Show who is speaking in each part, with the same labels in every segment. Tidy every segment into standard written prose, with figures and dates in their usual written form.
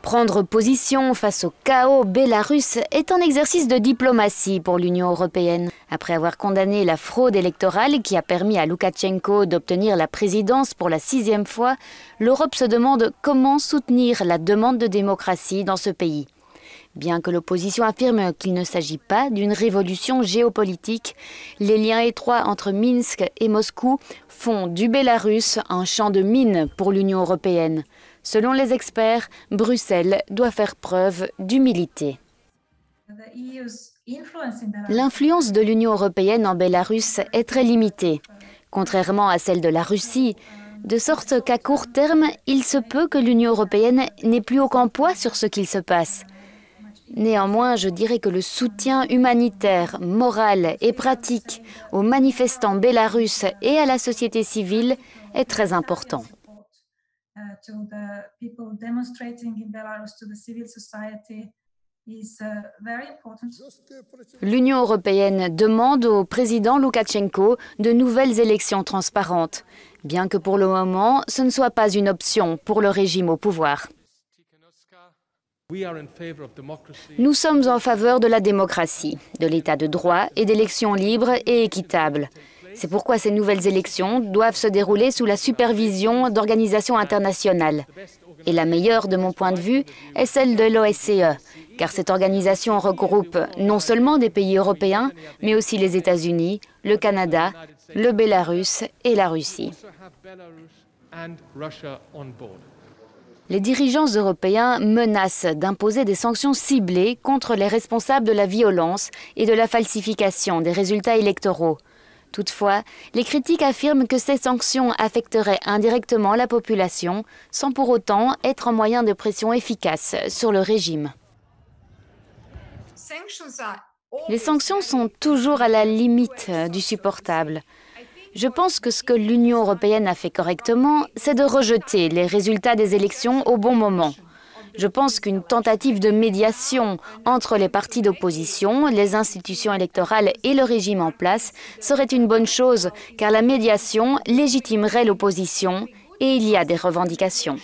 Speaker 1: Prendre position face au chaos bélarusse est un exercice de diplomatie pour l'Union européenne. Après avoir condamné la fraude électorale qui a permis à Loukachenko d'obtenir la présidence pour la 6e fois, l'Europe se demande comment soutenir la demande de démocratie dans ce pays. Bien que l'opposition affirme qu'il ne s'agit pas d'une révolution géopolitique, les liens étroits entre Minsk et Moscou font du Bélarus un champ de mines pour l'Union européenne. Selon les experts, Bruxelles doit faire preuve d'humilité. L'influence de l'Union européenne en Bélarus est très limitée, contrairement à celle de la Russie, de sorte qu'à court terme, il se peut que l'Union européenne n'ait plus aucun poids sur ce qu'il se passe. Néanmoins, je dirais que le soutien humanitaire, moral et pratique aux manifestants bélarusses et à la société civile est très important. L'Union européenne demande au président Loukachenko de nouvelles élections transparentes, bien que pour le moment, ce ne soit pas une option pour le régime au pouvoir. Nous sommes en faveur de la démocratie, de l'état de droit et d'élections libres et équitables. C'est pourquoi ces nouvelles élections doivent se dérouler sous la supervision d'organisations internationales. Et la meilleure, de mon point de vue, est celle de l'OSCE, car cette organisation regroupe non seulement des pays européens, mais aussi les États-Unis, le Canada, le Bélarus et la Russie. Les dirigeants européens menacent d'imposer des sanctions ciblées contre les responsables de la violence et de la falsification des résultats électoraux. Toutefois, les critiques affirment que ces sanctions affecteraient indirectement la population, sans pour autant être un moyen de pression efficace sur le régime. Les sanctions sont toujours à la limite du supportable. Je pense que ce que l'Union européenne a fait correctement, c'est de rejeter les résultats des élections au bon moment. Je pense qu'une tentative de médiation entre les partis d'opposition, les institutions électorales et le régime en place serait une bonne chose, car la médiation légitimerait l'opposition et il y a des revendications.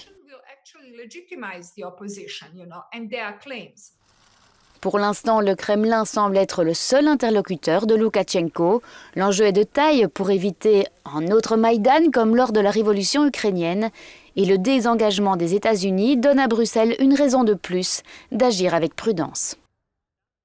Speaker 1: Pour l'instant, le Kremlin semble être le seul interlocuteur de Loukachenko. L'enjeu est de taille pour éviter un autre Maïdan comme lors de la révolution ukrainienne. Et le désengagement des États-Unis donne à Bruxelles une raison de plus d'agir avec prudence.